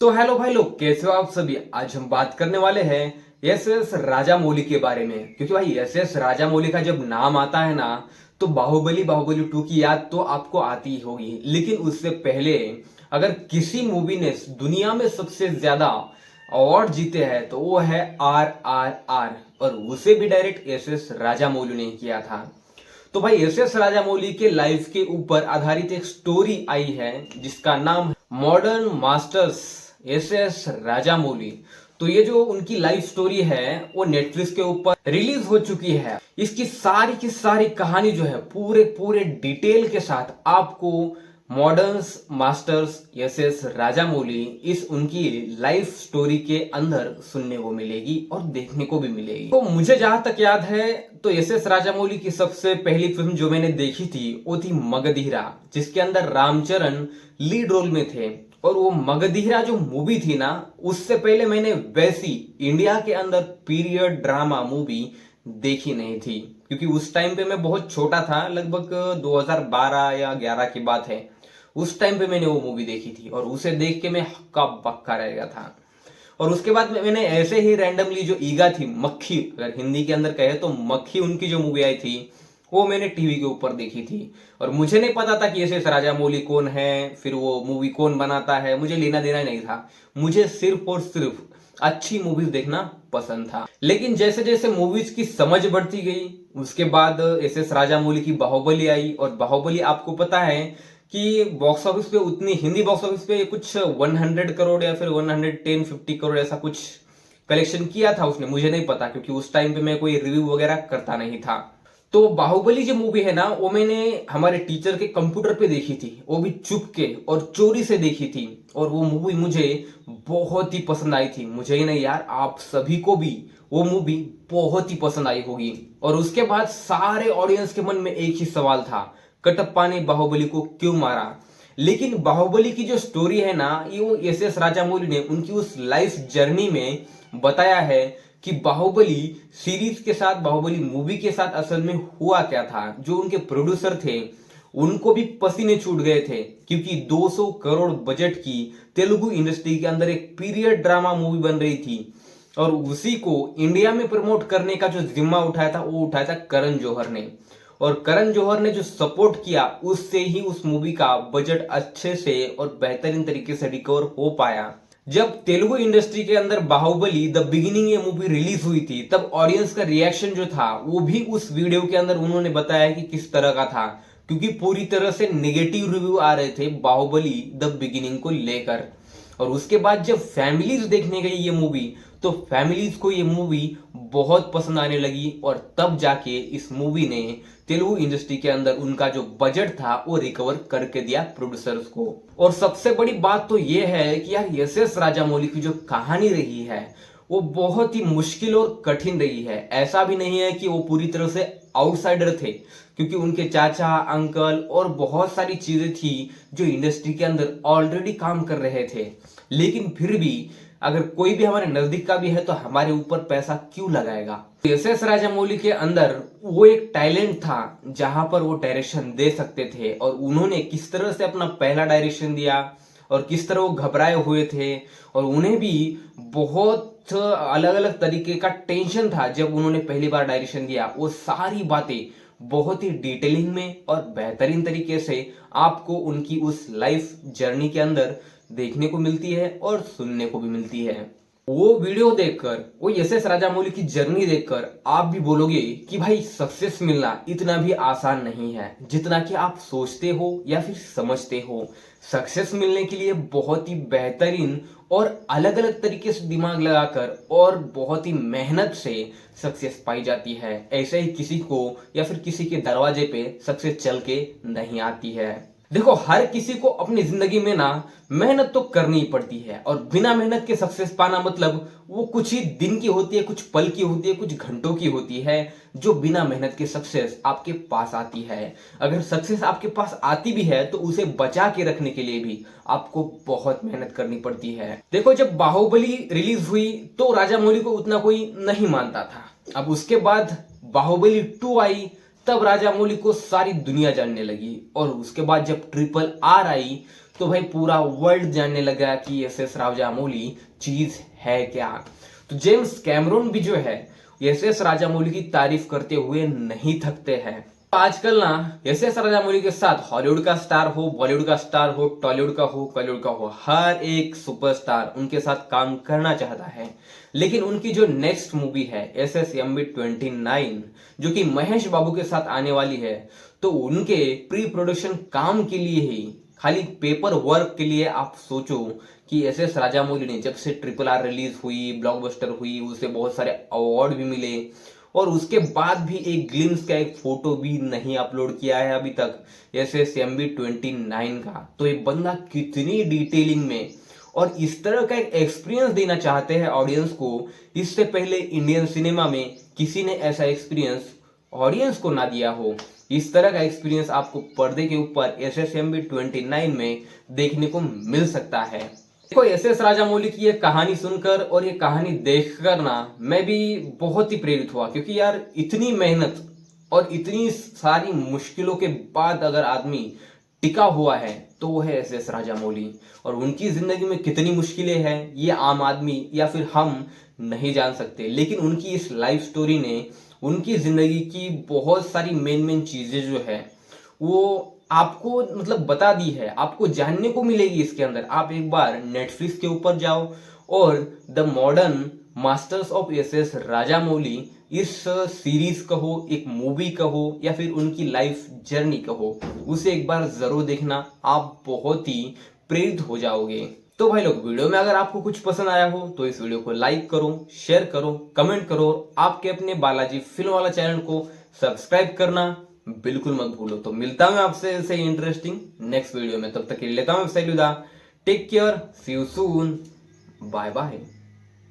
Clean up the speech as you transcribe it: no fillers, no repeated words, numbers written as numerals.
तो हेलो भाई लोग, कैसे हो आप सभी। आज हम बात करने वाले हैं एस राजामौली के बारे में। क्योंकि भाई एस राजामौली का जब नाम आता है ना, तो बाहुबली 2 की याद तो आपको आती ही होगी। लेकिन उससे पहले अगर किसी मूवी ने दुनिया में सबसे ज्यादा अवार्ड जीते हैं तो वो है RRR, और उसे भी डायरेक्ट एस राजामौली ने किया था। तो भाई एस राजामौली के लाइफ के ऊपर आधारित एक स्टोरी आई है जिसका नाम मॉडर्न मास्टर्स एस राजामौली। तो ये जो उनकी लाइफ स्टोरी है वो नेटफ्लिक्स के ऊपर रिलीज हो चुकी है। इसकी सारी की सारी कहानी जो है पूरे पूरे डिटेल के साथ आपको मॉडर्न मास्टर्स एस राजामौली इस उनकी लाइफ स्टोरी के अंदर सुनने को मिलेगी और देखने को भी मिलेगी। तो मुझे जहां तक याद है तो एस राजामौली की सबसे पहली फिल्म जो मैंने देखी थी वो थी मगधीरा, जिसके अंदर रामचरण लीड रोल में थे। और वो मगधीरा जो मूवी थी ना, उससे पहले मैंने वैसी इंडिया के अंदर पीरियड ड्रामा मूवी देखी नहीं थी। क्योंकि उस टाइम पे मैं बहुत छोटा था, लगभग 2012 या 11 की बात है। उस टाइम पे मैंने वो मूवी देखी थी और उसे देख के मैं हक्का बक्का रह गया था। और उसके बाद मैंने ऐसे ही रैंडमली जो ईगा थी, मक्खी अगर हिंदी के अंदर कहे तो मक्खी, उनकी जो मूवी आई थी वो मैंने टीवी के ऊपर देखी थी। और मुझे नहीं पता था कि एस राजामौली कौन है, फिर वो मूवी कौन बनाता है, मुझे लेना देना नहीं था। मुझे सिर्फ और सिर्फ अच्छी मूवीज देखना पसंद था। लेकिन जैसे जैसे मूवीज की समझ बढ़ती गई, उसके बाद एस राजामौली की बाहुबली आई। और बाहुबली आपको पता है कि बॉक्स ऑफिस पे उतनी, हिंदी बॉक्स ऑफिस पे कुछ 100 करोड़ या फिर 110-50 करोड़ ऐसा कुछ कलेक्शन किया था उसने। मुझे नहीं पता क्योंकि उस टाइम पे मैं कोई रिव्यू वगैरह करता नहीं था। तो बाहुबली जो मूवी है ना, वो मैंने हमारे टीचर के कंप्यूटर पे देखी थी, वो भी चुप के और चोरी से देखी थी। और वो मूवी मुझे बहुत ही पसंद आई थी। मुझे ही नहीं यार, आप सभी को भी वो मूवी बहुत ही पसंद आई होगी। और उसके बाद सारे ऑडियंस के मन में एक ही सवाल था, कटप्पा ने बाहुबली को क्यों मारा। लेकिन बाहुबली की जो स्टोरी है ना, ये वो एस राजामौली ने उनकी उस लाइफ जर्नी में बताया है कि बाहुबली सीरीज के साथ, बाहुबली मूवी के साथ असल में हुआ क्या था। जो उनके प्रोड्यूसर थे उनको भी पसीने छूट गए थे, क्योंकि 200 करोड़ बजट की तेलुगु इंडस्ट्री के अंदर एक पीरियड ड्रामा मूवी बन रही थी। और उसी को इंडिया में प्रमोट करने का जो जिम्मा उठाया था वो उठाया था करण जौहर ने। और करण जौहर ने जो सपोर्ट किया, उससे ही उस मूवी का बजट अच्छे से और बेहतरीन तरीके से रिकवर हो पाया। जब तेलुगु इंडस्ट्री के अंदर बाहुबली द बिगिनिंग ये मूवी रिलीज हुई थी, तब ऑडियंस का रिएक्शन जो था वो भी उस वीडियो के अंदर उन्होंने बताया कि किस तरह का था। क्योंकि पूरी तरह से नेगेटिव रिव्यू आ रहे थे बाहुबली द बिगिनिंग को लेकर। और उसके बाद जब फैमिलीज देखने गई ये मूवी, तो फैमिलीज को ये मूवी बहुत पसंद आने लगी। और तब जाके इस मूवी ने तेलुगु इंडस्ट्री के अंदर उनका जो बजट था वो रिकवर करके दिया प्रोड्यूसर्स को। और सबसे बड़ी बात तो ये है कि यार एस राजामौली की जो कहानी रही है वो बहुत ही मुश्किल और कठिन रही है। ऐसा भी नहीं है कि वो पूरी तरह से आउटसाइडर थे, क्योंकि उनके चाचा, अंकल और बहुत सारी चीजें थी जो इंडस्ट्री के अंदर ऑलरेडी काम कर रहे थे। लेकिन फिर भी अगर कोई भी हमारे नजदीक का भी है तो हमारे ऊपर पैसा क्यों लगाएगा। एस राजामौली के अंदर वो एक टैलेंट था जहां पर वो डायरेक्शन दे सकते थे। और उन्होंने किस तरह से अपना पहला डायरेक्शन दिया और किस तरह वो घबराए हुए थे। और उन्हें भी बहुत अलग अलग तरीके का टेंशन था जब उन्होंने पहली बार डायरेक्शन दिया। वो सारी बातें बहुत ही डिटेलिंग में और बेहतरीन तरीके से आपको उनकी उस लाइफ जर्नी के अंदर देखने को मिलती है और सुनने को भी मिलती है। वो वीडियो देखकर, वो एस राजामौली की जर्नी देखकर आप भी बोलोगे कि भाई सक्सेस मिलना इतना भी आसान नहीं है जितना कि आप सोचते हो या फिर समझते हो। सक्सेस मिलने के लिए बहुत ही बेहतरीन और अलग अलग तरीके से दिमाग लगाकर और बहुत ही मेहनत से सक्सेस पाई जाती है। ऐसे ही किसी को या फिर किसी के दरवाजे पे सक्सेस चल के नहीं आती है। देखो, हर किसी को अपनी जिंदगी में ना मेहनत तो करनी ही पड़ती है। और बिना मेहनत के सक्सेस पाना मतलब वो कुछ ही दिन की होती है, कुछ पल की होती है, कुछ घंटों की होती है, जो बिना मेहनत के सक्सेस आपके पास आती है। अगर सक्सेस आपके पास आती भी है तो उसे बचा के रखने के लिए भी आपको बहुत मेहनत करनी पड़ती है। देखो, जब बाहुबली रिलीज हुई तो राजामौली को उतना कोई नहीं मानता था। अब उसके बाद बाहुबली 2 आई, तब राजामौली को सारी दुनिया जानने लगी। और उसके बाद जब RRR आई तो भाई पूरा वर्ल्ड जानने लगा कि एस एस राजामौली चीज है क्या। तो जेम्स कैमरून भी जो है एस एस राजामौली की तारीफ करते हुए नहीं थकते हैं। आजकल ना एस एस राजामौली के साथ हॉलीवुड का स्टार हो, बॉलीवुड का स्टार हो, टॉलीवुड का हो, कॉलीवुड का हो, हर एक सुपरस्टार उनके साथ काम करना चाहता है। लेकिन उनकी जो नेक्स्ट मूवी है SSMB29 जो कि महेश बाबू के साथ आने वाली है, तो उनके प्री प्रोडक्शन काम के लिए ही, खाली पेपर वर्क के लिए आप सोचो कि एस एस राजामौली ने जब से RRR रिलीज हुई, ब्लॉकबस्टर हुई, उसे बहुत सारे अवार्ड भी मिले, और उसके बाद भी एक ग्लिम्स का एक फोटो भी नहीं अपलोड किया है अभी तक SSMB29 का। तो ये बंदा कितनी डिटेलिंग में और इस तरह का एक एक्सपीरियंस देना चाहते हैं ऑडियंस को। इससे पहले इंडियन सिनेमा में किसी ने ऐसा एक्सपीरियंस ऑडियंस को ना दिया हो। इस तरह का एक्सपीरियंस आपको पर्दे के ऊपर SSMB29 में देखने को मिल सकता है। देखो एस एस राजामौली की ये कहानी सुनकर और ये कहानी देखकर ना मैं भी बहुत ही प्रेरित हुआ, क्योंकि यार इतनी मेहनत और इतनी सारी मुश्किलों के बाद अगर आदमी टिका हुआ है तो वो है एस एस राजामौली। और उनकी जिंदगी में कितनी मुश्किलें हैं ये आम आदमी या फिर हम नहीं जान सकते, लेकिन उनकी इस लाइफ स्टोरी ने उनकी जिंदगी की बहुत सारी मेन मेन चीजें जो है वो आपको मतलब बता दी है, आपको जानने को मिलेगी इसके अंदर। आप एक बार नेटफ्लिक्स के ऊपर जाओ और the modern masters of S S Rajamouli इस सीरीज कहो, एक मूवी कहो, या फिर उनकी लाइफ जर्नी कहो, उसे एक बार जरूर देखना, आप बहुत ही प्रेरित हो जाओगे। तो भाई लोग, वीडियो में अगर आपको कुछ पसंद आया हो तो इस वीडियो को लाइक करो, शेयर करो, कमेंट करो, आपके अपने बालाजी फिल्म वाला चैनल को सब्सक्राइब करना बिल्कुल मत भूलो। तो मिलता हूं आपसे ऐसे इंटरेस्टिंग नेक्स्ट वीडियो में, तब तक के लिए लेता हूं विदा। Take care, see you soon, bye bye.